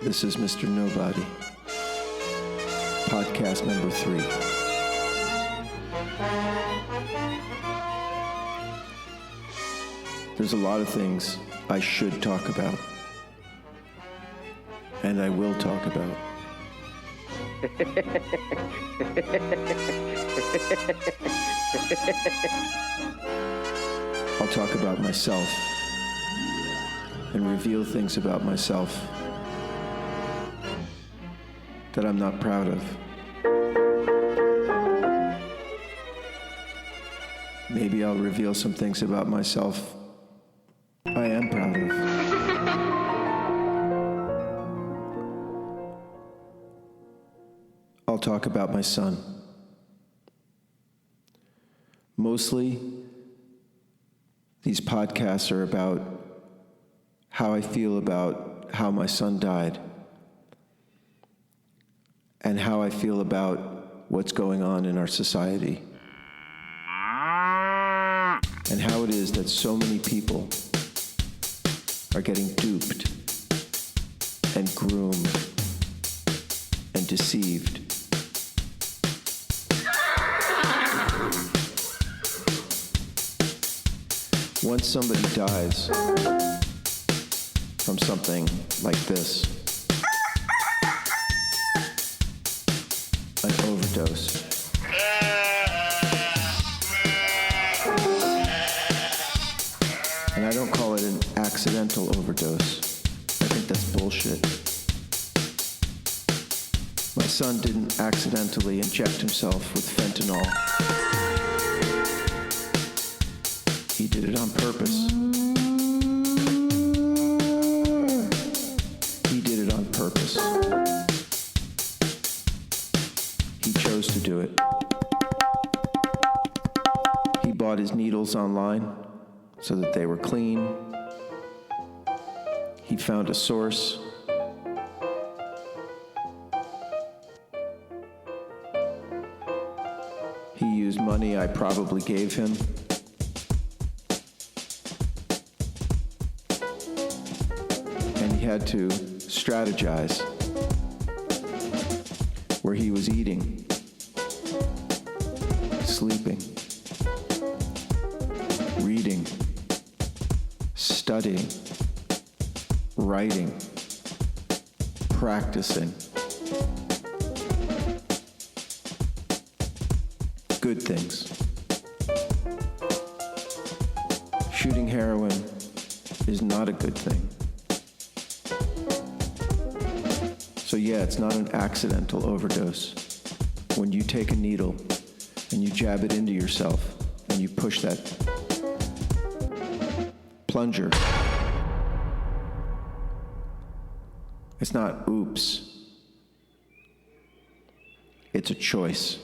This is Mr. Nobody, podcast number 3. There's a lot of things I should talk about, and I will talk about. I'll talk about myself and reveal things about myself that I'm not proud of. Maybe I'll reveal some things about myself I am proud of. I'll talk about my son. Mostly, these podcasts are about how I feel about how my son died, and how I feel about what's going on in our society, and how it is that so many people are getting duped and groomed and deceived. Once somebody dies from something like this, an overdose, and I don't call it an accidental overdose. I think that's bullshit. My son didn't accidentally inject himself with fentanyl. He did it on purpose. He did it on purpose. He chose to do it. He bought his needles online so that they were clean. He found a source. He used money I probably gave him. And he had to strategize where he was eating, sleeping, reading, studying, writing, practicing. Good things. Shooting heroin is not a good thing. So yeah, it's not an accidental overdose. When you take a needle and you jab it into yourself and you push that plunger, it's not oops. It's a choice.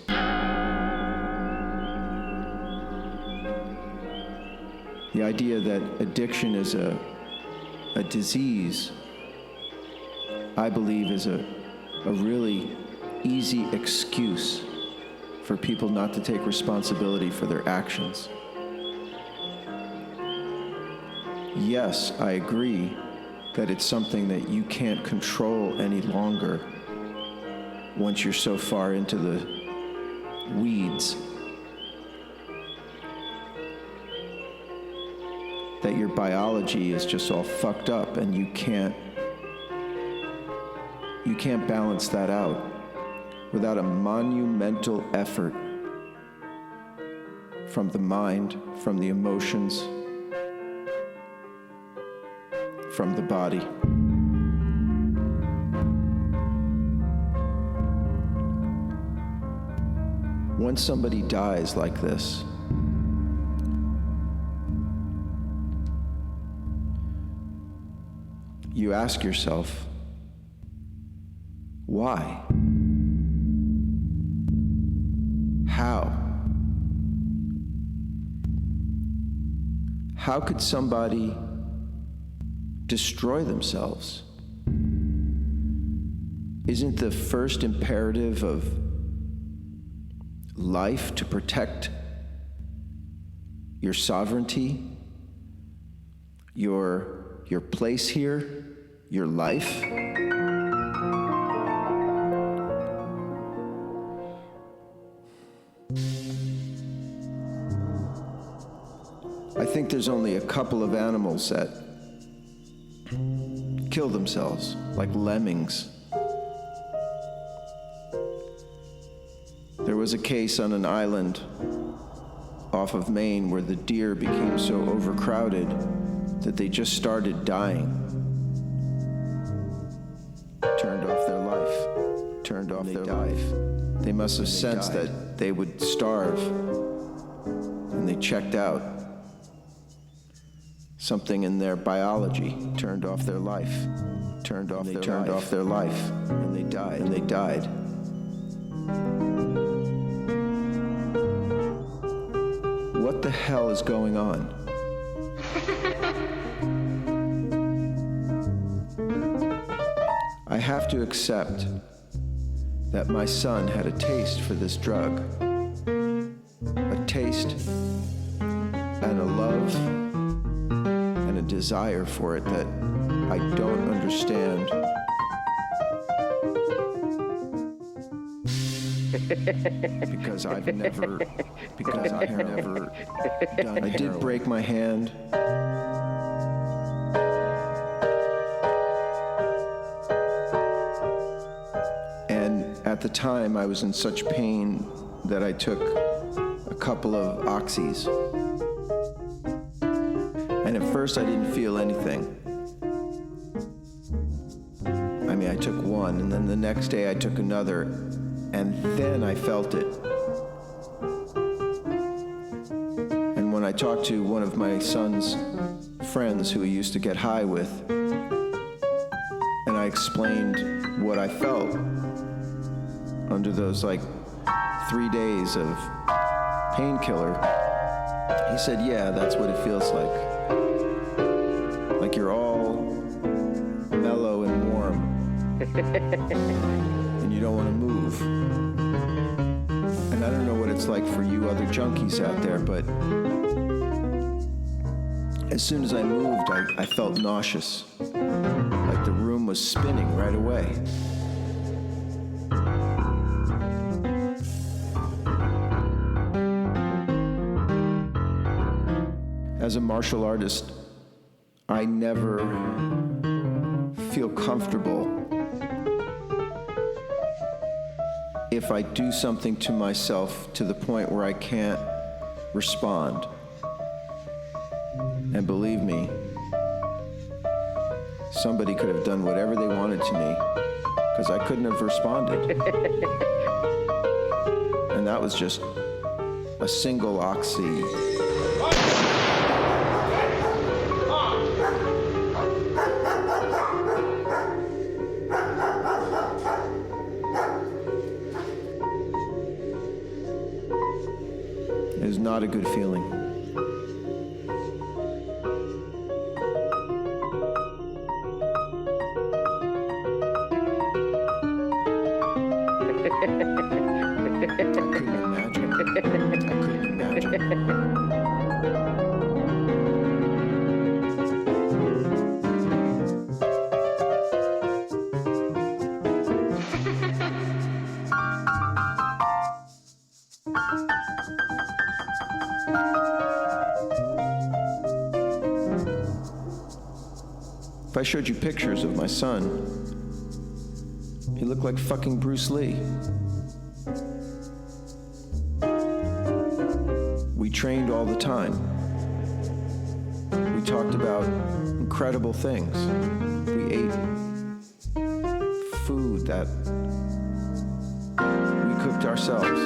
The idea that addiction is a disease, I believe, is a really easy excuse for people not to take responsibility for their actions. Yes, I agree that it's something that you can't control any longer once you're so far into the weeds that your biology is just all fucked up and you can't balance that out without a monumental effort from the mind, from the emotions, from the body. Once somebody dies like this, you ask yourself, why? How? How could somebody destroy themselves? Isn't the first imperative of life to protect your sovereignty, your place here, your life? I think there's only a couple of animals that kill themselves, like lemmings. There was a case on an island off of Maine where the deer became so overcrowded that they just started dying. Turned off their life. Turned off their life. They must have sensed that they would starve, and they checked out. Something in their biology turned off their life. Turned off their life. And they died. What the hell is going on? I have to accept that my son had a taste for this drug. A taste and a love and a desire for it that I don't understand. Because I've never done it. I did break my hand. And at the time I was in such pain that I took a couple of oxys. And at first I didn't feel anything. I mean, I took one, and then the next day I took another, and then I felt it. And when I talked to one of my son's friends who he used to get high with, and I explained what I felt under those 3 days of painkiller, he said, yeah, that's what it feels like. Like you're all mellow and warm, and you don't want to move. And I don't know what it's like for you other junkies out there, but as soon as I moved, I felt nauseous. Like the room was spinning right away. As a martial artist, I never feel comfortable if I do something to myself to the point where I can't respond. And believe me, somebody could have done whatever they wanted to me, because I couldn't have responded. And that was just a single oxy. It is not a good feeling. I couldn't imagine. If I showed you pictures of my son, he looked like fucking Bruce Lee. We trained all the time. We talked about incredible things. We ate food that we cooked ourselves.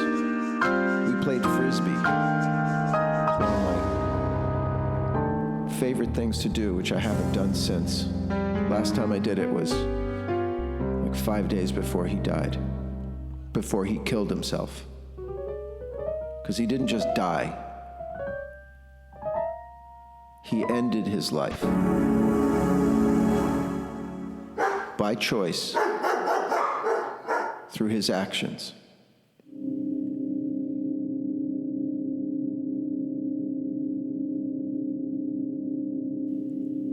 We played Frisbee. It's one of my favorite things to do, which I haven't done since. Last time I did it was 5 days before he died, before he killed himself. Because he didn't just die. He ended his life. By choice. through his actions.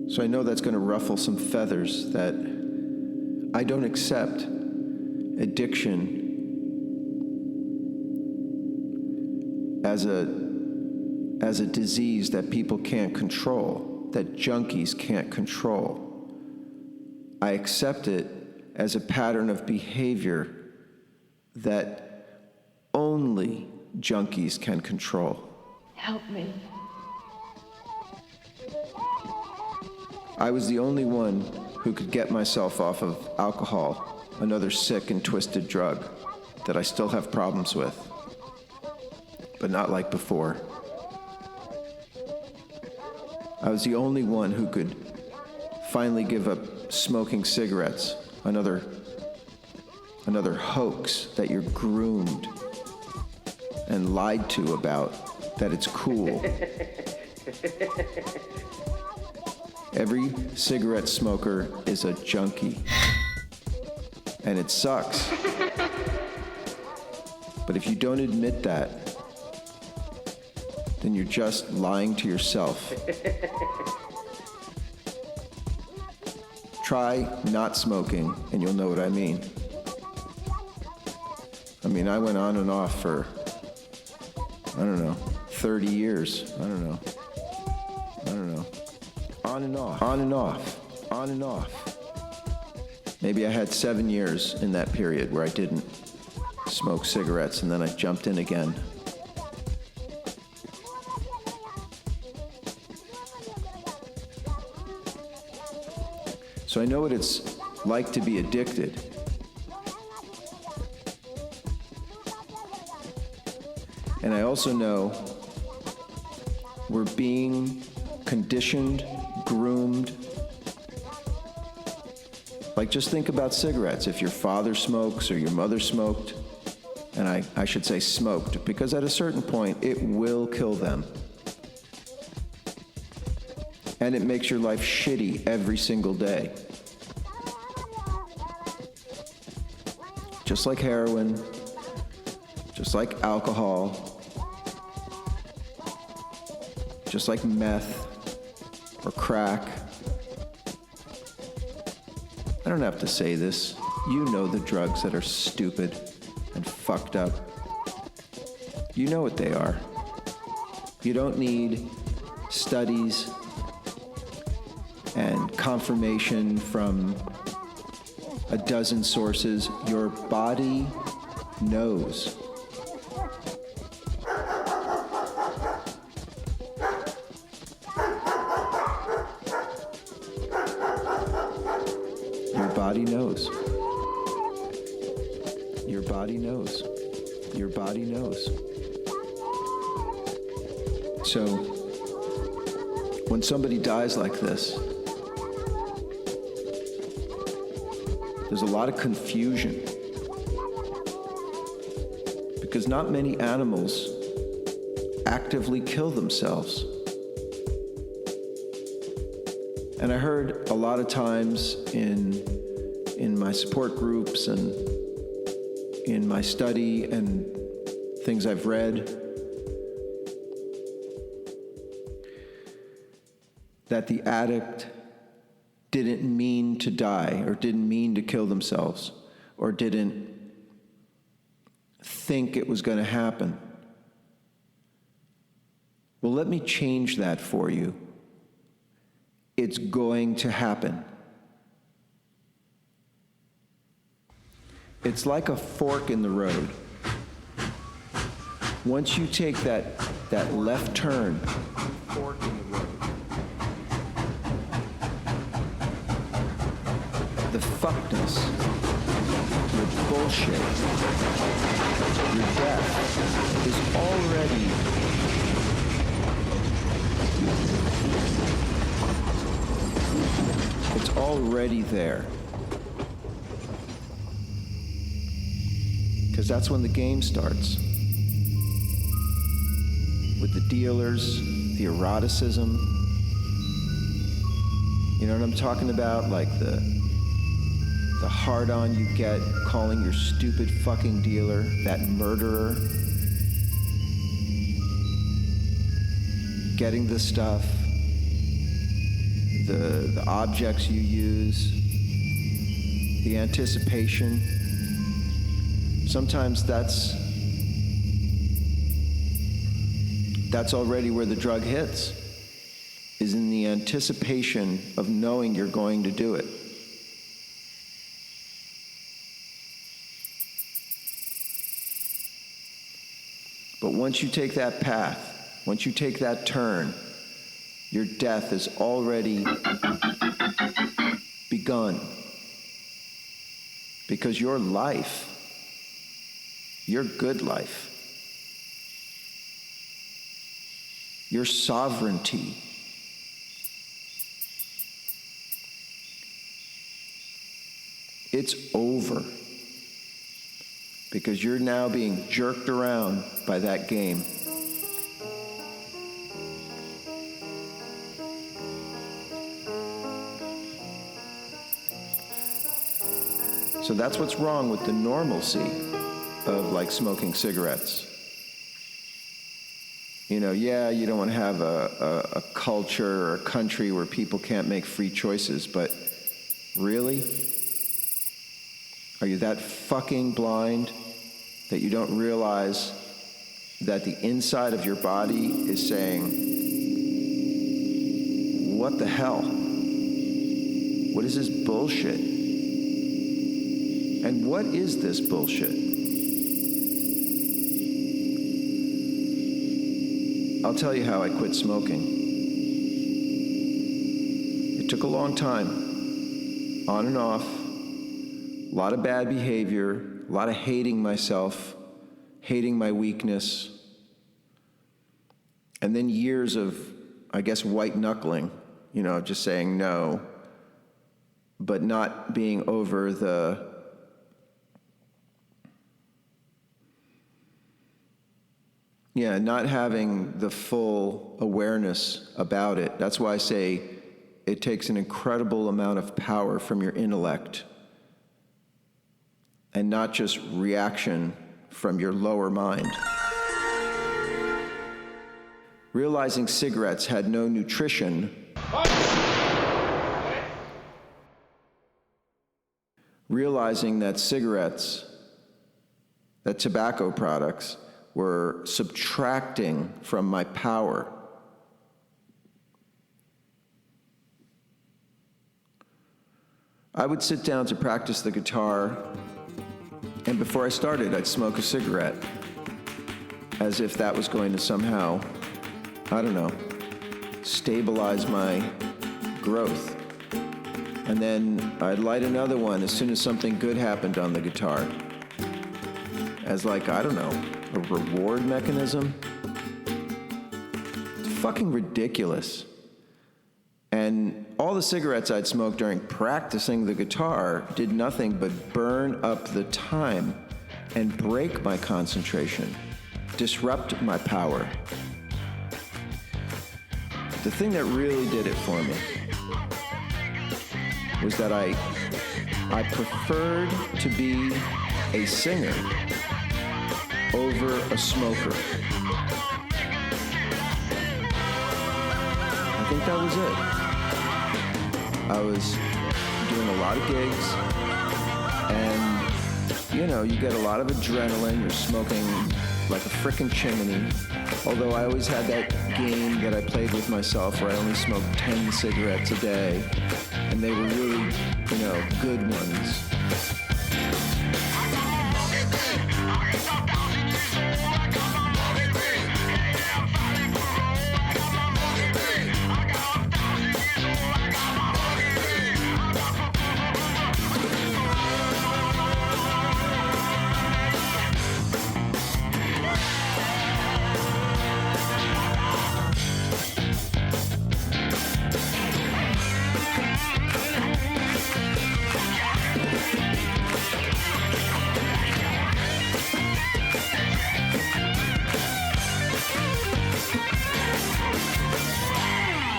So I know that's going to ruffle some feathers, that I don't accept addiction as a disease that people can't control, that junkies can't control. I accept it as a pattern of behavior that only junkies can control. Help me. I was the only one who could get myself off of alcohol, another sick and twisted drug that I still have problems with, but not like before. I was the only one who could finally give up smoking cigarettes, another hoax that you're groomed and lied to about, that it's cool. Every cigarette smoker is a junkie, and it sucks. But if you don't admit that, then you're just lying to yourself. Try not smoking, and you'll know what I mean. I went on and off for, 30 years. I don't know. On and off. Maybe I had 7 years in that period where I didn't smoke cigarettes, and then I jumped in again. So I know what it's like to be addicted. And I also know we're being conditioned, groomed. Like, just think about cigarettes. If your father smokes or your mother smoked, and I should say smoked, because at a certain point, it will kill them. And it makes your life shitty every single day. Just like heroin, just like alcohol, just like meth or crack. I don't have to say this. You know the drugs that are stupid and fucked up. You know what they are. You don't need studies and confirmation from a dozen sources. Your body knows. Your body knows. Your body knows. Your body knows. So, when somebody dies like this, there's a lot of confusion, because not many animals actively kill themselves. And I heard a lot of times in my support groups and in my study and things I've read that the addict didn't mean to die, or didn't mean to kill themselves, or didn't think it was going to happen. Well, let me change that for you. It's going to happen. It's like a fork in the road. Once you take that left turn, fork in the road, the fuckness, your bullshit, your death is already there. Because that's when the game starts. With the dealers, the eroticism. You know what I'm talking about? Like the the hard-on you get calling your stupid fucking dealer that murderer, getting the stuff, the objects you use, the anticipation. Sometimes that's already where the drug hits, is in the anticipation of knowing you're going to do it. But once you take that path, once you take that turn, your death is already begun. Because your life, your good life, your sovereignty, it's over. Because you're now being jerked around by that game. So that's what's wrong with the normalcy of like smoking cigarettes. You know, yeah, you don't want to have a culture or a country where people can't make free choices, but really? Are you that fucking blind that you don't realize that the inside of your body is saying, what the hell? What is this bullshit? And what is this bullshit? I'll tell you how I quit smoking. It took a long time, on and off, a lot of bad behavior, a lot of hating myself, hating my weakness, and then years of, I guess, white knuckling, you know, just saying no, but not being over not having the full awareness about it. That's why I say it takes an incredible amount of power from your intellect and not just reaction from your lower mind. Realizing cigarettes had no nutrition, realizing that cigarettes, that tobacco products, were subtracting from my power. I would sit down to practice the guitar, and before I started, I'd smoke a cigarette, as if that was going to somehow, I don't know, stabilize my growth. And then I'd light another one as soon as something good happened on the guitar, as like, I don't know, a reward mechanism. It's fucking ridiculous. And all the cigarettes I'd smoked during practicing the guitar did nothing but burn up the time and break my concentration, disrupt my power. The thing that really did it for me was that I preferred to be a singer over a smoker. I think that was it. I was doing a lot of gigs, and you know, you get a lot of adrenaline, you're smoking like a frickin' chimney. Although I always had that game that I played with myself where I only smoked 10 cigarettes a day, and they were really, you know, good ones.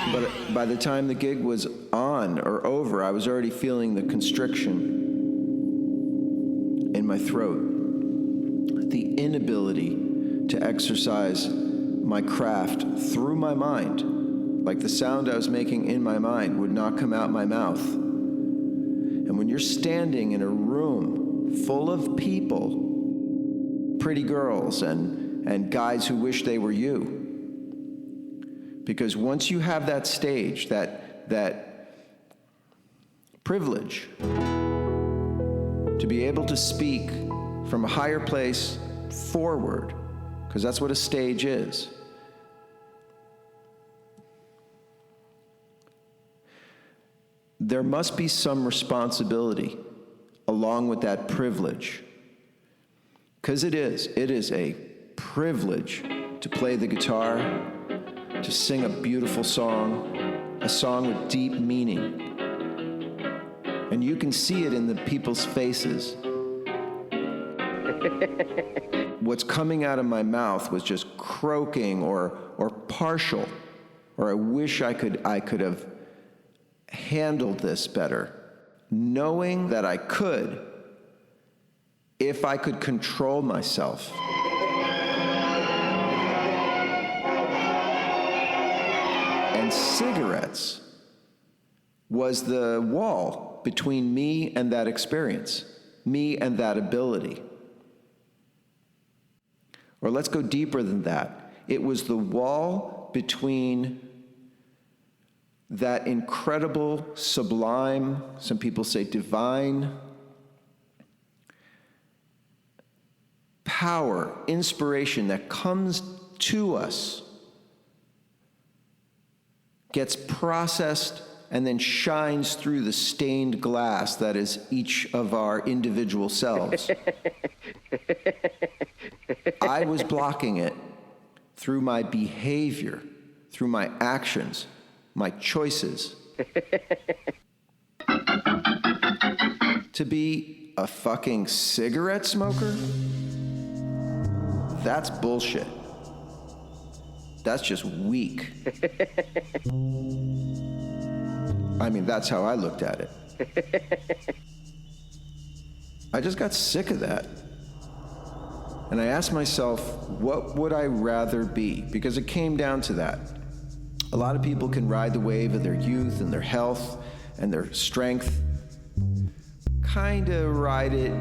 But by the time the gig was on or over, I was already feeling the constriction. my throat, the inability to exercise my craft through my mind, like the sound I was making in my mind would not come out my mouth. And when you're standing in a room full of people, pretty girls and guys who wish they were you, because once you have that stage, that privilege to be able to speak from a higher place forward, because that's what a stage is. There must be some responsibility along with that privilege, because it is a privilege to play the guitar, to sing a beautiful song, a song with deep meaning. And you can see it in the people's faces. What's coming out of my mouth was just croaking or partial, or I wish I could have handled this better, knowing that I could if I could control myself. And cigarettes was the wall between me and that experience, me and that ability. Or let's go deeper than that. It was the wall between that incredible, sublime, some people say divine, power, inspiration that comes to us, gets processed, and then shines through the stained glass that is each of our individual selves. I was blocking it through my behavior, through my actions, my choices. To be a fucking cigarette smoker? That's bullshit. That's just weak. I mean, that's how I looked at it. I just got sick of that. And I asked myself, what would I rather be? Because it came down to that. A lot of people can ride the wave of their youth and their health and their strength. Kind of ride it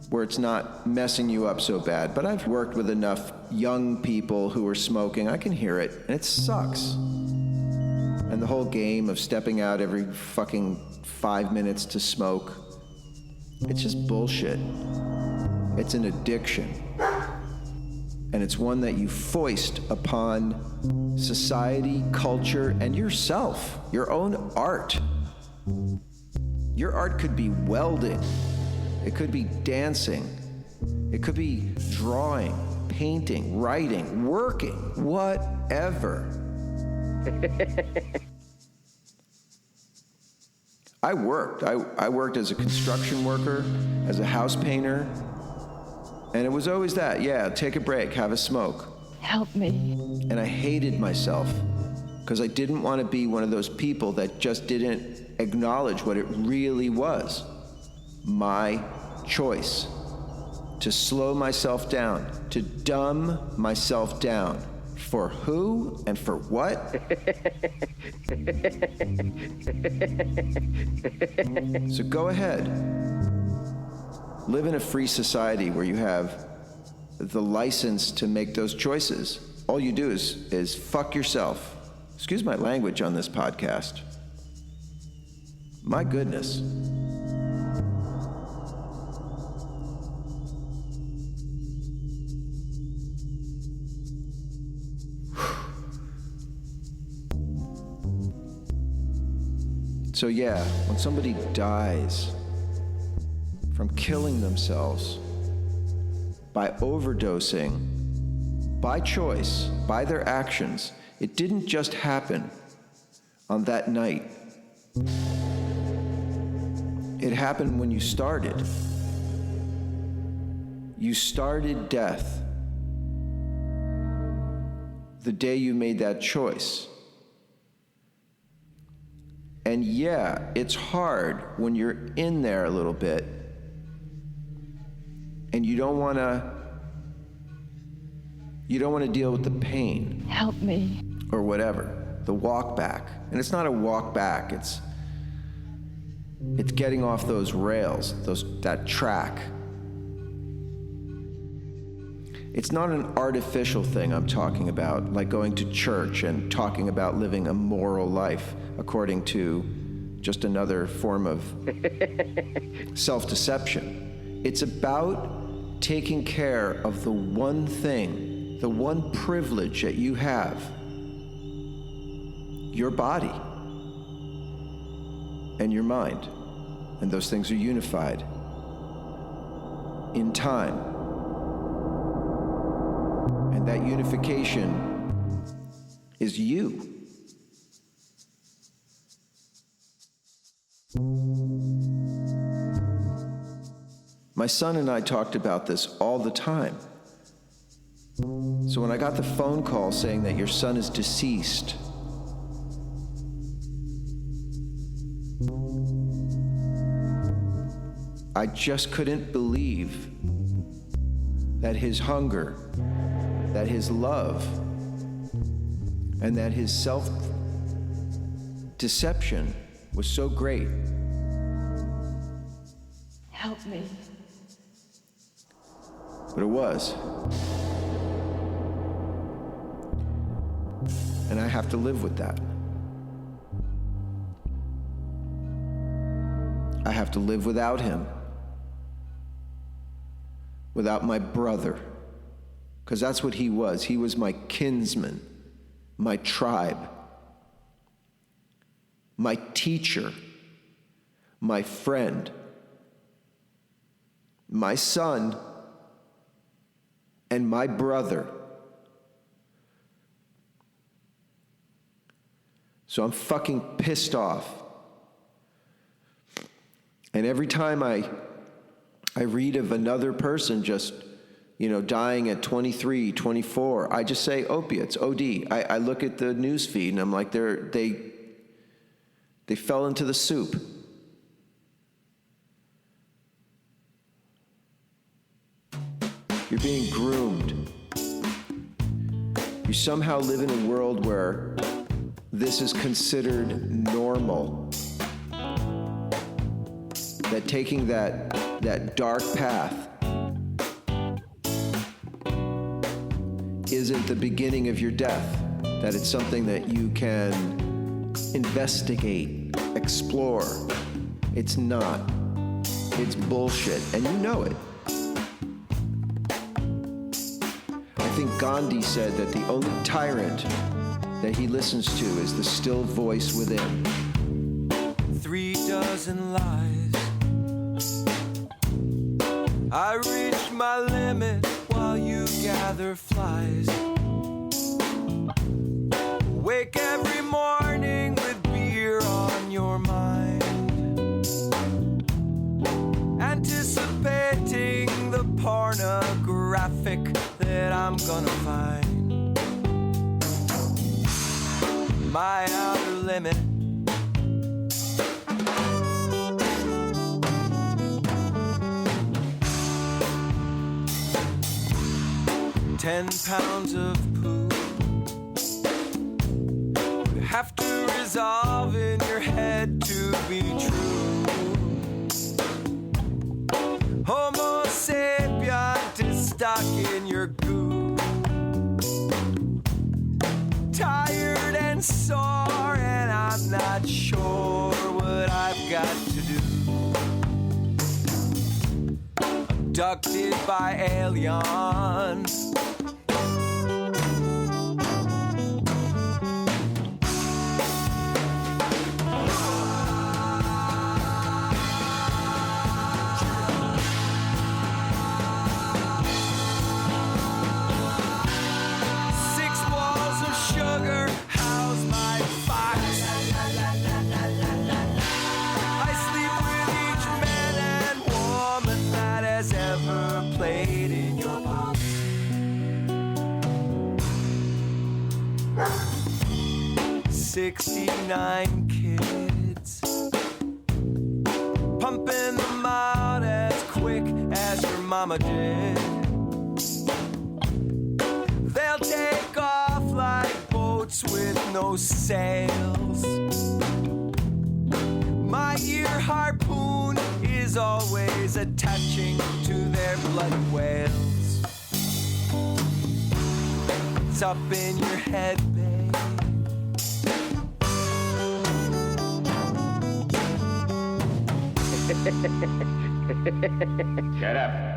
where it's not messing you up so bad. But I've worked with enough young people who are smoking. I can hear it, and it sucks. And the whole game of stepping out every fucking 5 minutes to smoke, it's just bullshit. It's an addiction. And it's one that you foist upon society, culture, and yourself, your own art. Your art could be welding. It could be dancing. It could be drawing, painting, writing, working, whatever. I worked as a construction worker, as a house painter, and it was always that, yeah, take a break, have a smoke. Help me. And I hated myself because I didn't want to be one of those people that just didn't acknowledge what it really was. My choice to slow myself down, to dumb myself down. For who and for what? So go ahead. Live in a free society where you have the license to make those choices. All you do is fuck yourself. Excuse my language on this podcast. My goodness. So yeah, when somebody dies from killing themselves by overdosing, by choice, by their actions, it didn't just happen on that night. It happened when you started. You started death the day you made that choice. And yeah, it's hard when you're in there a little bit and you don't want to deal with the pain. Help me. Or whatever, the walk back. And it's not a walk back, it's getting off those rails, that track. It's not an artificial thing I'm talking about, like going to church and talking about living a moral life according to just another form of self-deception. It's about taking care of the one thing, the one privilege that you have, your body and your mind. And those things are unified in time. And that unification is you. My son and I talked about this all the time. So when I got the phone call saying that your son is deceased, I just couldn't believe that his hunger, that his love, and that his self-deception was so great. Help me. But it was. And I have to live with that. I have to live without him. Without my brother. Because that's what he was. He was my kinsman, my tribe, my teacher, my friend, my son, and my brother. So I'm fucking pissed off. And every time I read of another person just, dying at 23, 24, I just say opiates, OD. I look at the news feed and I'm like, they fell into the soup. You're being groomed. You somehow live in a world where this is considered normal. That taking that dark path isn't the beginning of your death. That it's something that you can investigate, explore. It's not. It's bullshit, and you know it. I think Gandhi said that the only tyrant that he listens to is the still voice within. 3 dozen lies. I reached my limit while you gather flies. Wake every morning with beer on your mind, anticipating the pornographic that I'm gonna find. My outer limit. 10 pounds of poo would have to resolve in your head to be true. Homo sapient is stuck in your goo. Tired and sore, and I'm not sure what I've got to do. Abducted by aliens. Played in your box. 69 kids, pumping them out as quick as your mama did. They'll take off like boats with no sails. My ear harpoon is always attaching to their bloody whales. It's up in your head, babe. Shut up.